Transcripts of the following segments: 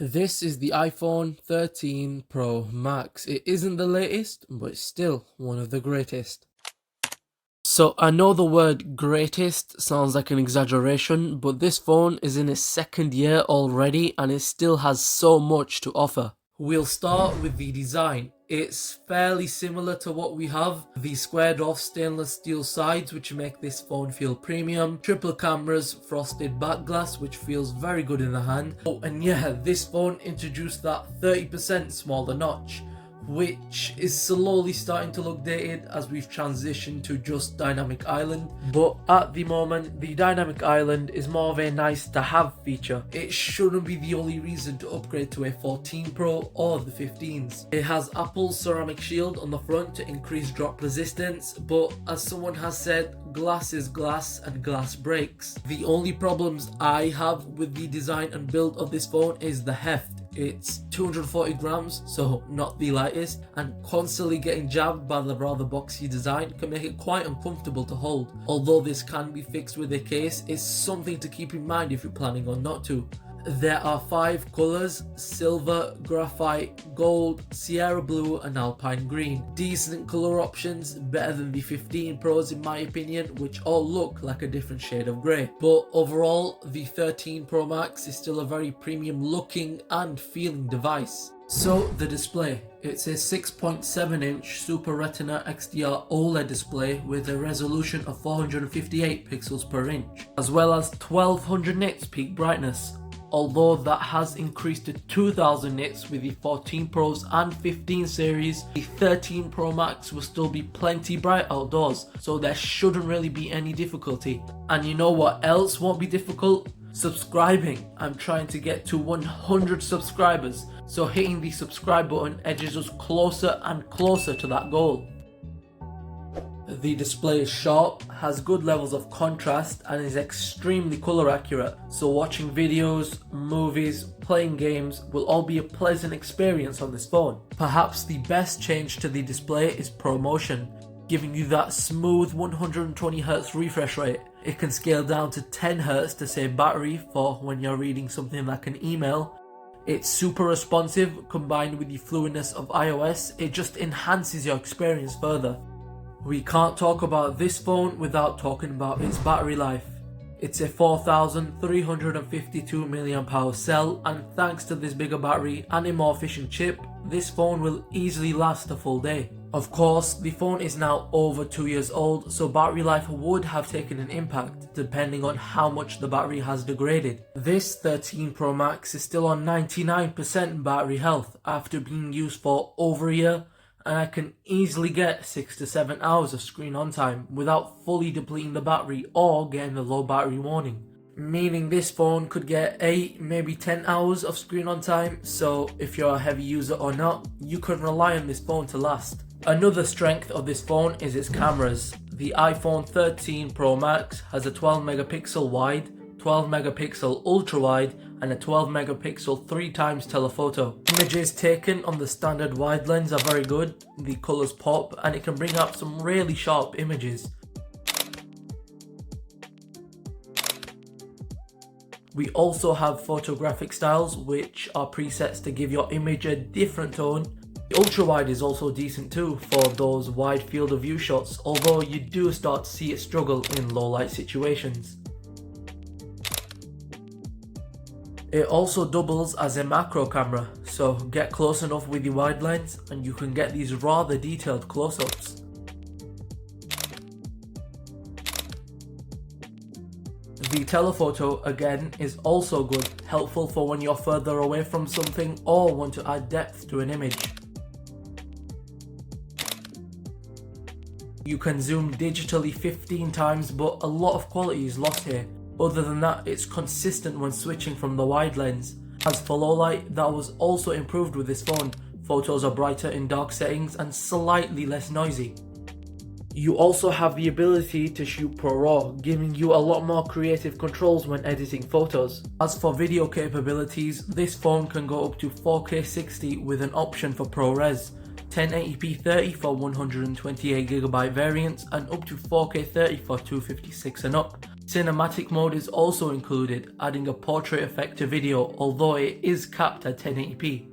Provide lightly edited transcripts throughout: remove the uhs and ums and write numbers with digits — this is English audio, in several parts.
This is the iPhone 13 Pro Max. It isn't the latest, but it's still one of the greatest. So I know the word greatest sounds like an exaggeration, but this phone is in its second year already and it still has so much to offer. We'll start with the design. It's fairly similar to what we have. The squared off stainless steel sides which make this phone feel premium. Triple cameras, frosted back glass which feels very good in the hand. Oh, and yeah, this phone introduced that 30% smaller notch, which is slowly starting to look dated as we've transitioned to just Dynamic Island. But at the moment, the Dynamic Island is more of a nice to have feature. It shouldn't be the only reason to upgrade to a 14 Pro or the 15s. It has Apple's ceramic shield on the front to increase drop resistance, but as someone has said, glass is glass and glass breaks. The only problems I have with the design and build of this phone is the heft. It's 240 grams, so not the lightest, and constantly getting jabbed by the rather boxy design can make it quite uncomfortable to hold. Although this can be fixed with a case, it's something to keep in mind if you're planning on not to. There are 5 colours: silver, graphite, gold, Sierra blue and alpine green. Decent colour options, better than the 15 Pros in my opinion, which all look like a different shade of grey. But overall, the 13 Pro Max is still a very premium looking and feeling device. So the display. It's a 6.7 inch Super Retina XDR OLED display with a resolution of 458 pixels per inch, as well as 1200 nits peak brightness. Although that has increased to 2000 nits with the 14 Pros and 15 series, the 13 Pro Max will still be plenty bright outdoors, so there shouldn't really be any difficulty. And you know what else won't be difficult? Subscribing. I'm trying to get to 100 subscribers, so hitting the subscribe button edges us closer and closer to that goal. The display is sharp, has good levels of contrast and is extremely colour accurate, so watching videos, movies, playing games will all be a pleasant experience on this phone. Perhaps the best change to the display is ProMotion, giving you that smooth 120Hz refresh rate. It can scale down to 10Hz to save battery for when you're reading something like an email. It's super responsive, combined with the fluidness of iOS, it just enhances your experience further. We can't talk about this phone without talking about its battery life. It's a 4352 mAh cell, and thanks to this bigger battery and a more efficient chip, this phone will easily last a full day. Of course, the phone is now over 2 years old, so battery life would have taken an impact depending on how much the battery has degraded. This 13 Pro Max is still on 99% battery health after being used for over a year, and I can easily get 6 to 7 hours of screen on time without fully depleting the battery or getting the low battery warning. Meaning this phone could get 8, maybe 10 hours of screen on time, so if you're a heavy user or not, you can rely on this phone to last. Another strength of this phone is its cameras. The iPhone 13 Pro Max has a 12 megapixel wide, 12 megapixel ultra wide and a 12 megapixel 3x telephoto. Images taken on the standard wide lens are very good, the colours pop and it can bring out some really sharp images. We also have photographic styles which are presets to give your image a different tone. The ultra wide is also decent too for those wide field of view shots, although you do start to see it struggle in low light situations. It also doubles as a macro camera, so get close enough with your wide lens and you can get these rather detailed close-ups. The telephoto again is also good, helpful for when you're further away from something or want to add depth to an image. You can zoom digitally 15 times, but a lot of quality is lost here. Other than that, it's consistent when switching from the wide lens. As for low light, that was also improved with this phone. Photos are brighter in dark settings and slightly less noisy. You also have the ability to shoot ProRAW, giving you a lot more creative controls when editing photos. As for video capabilities, this phone can go up to 4K 60 with an option for ProRes, 1080p 30 for 128GB variants and up to 4K 30 for 256 and up. Cinematic mode is also included, adding a portrait effect to video, although it is capped at 1080p.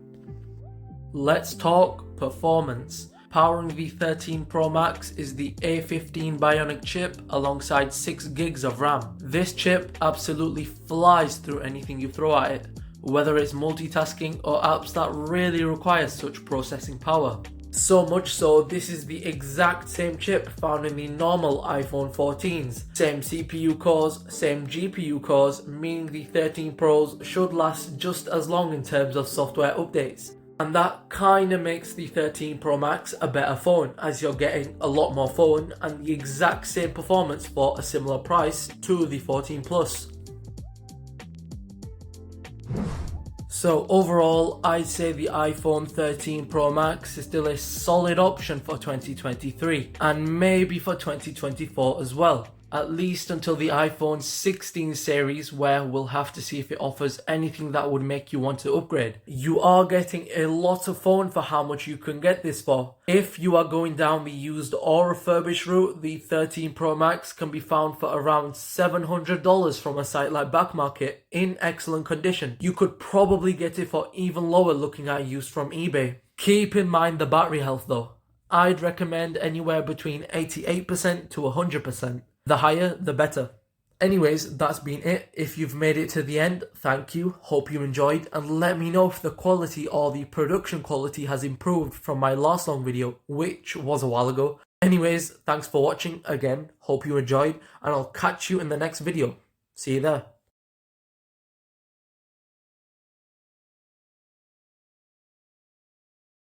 Let's talk performance. Powering the 13 Pro Max is the A15 Bionic chip alongside 6 gigs of RAM. This chip absolutely flies through anything you throw at it, whether it's multitasking or apps that really require such processing power. So much so, this is the exact same chip found in the normal iPhone 14s. Same CPU cores, same GPU cores, meaning the 13 Pros should last just as long in terms of software updates. And that kinda makes the 13 Pro Max a better phone, as you're getting a lot more phone and the exact same performance for a similar price to the 14 Plus. So overall, I'd say the iPhone 13 Pro Max is still a solid option for 2023 and maybe for 2024 as well. At least until the iPhone 16 series, where we'll have to see if it offers anything that would make you want to upgrade. You are getting a lot of phone for how much you can get this for. If you are going down the used or refurbished route, the 13 Pro Max can be found for around $700 from a site like Backmarket in excellent condition. You could probably get it for even lower looking at used from eBay. Keep in mind the battery health though. I'd recommend anywhere between 88% to 100%. The higher, the better. Anyways, that's been it. If you've made it to the end, thank you. Hope you enjoyed, and let me know if the quality or the production quality has improved from my last long video, which was a while ago. Anyways, thanks for watching again. Hope you enjoyed, and I'll catch you in the next video. See you there.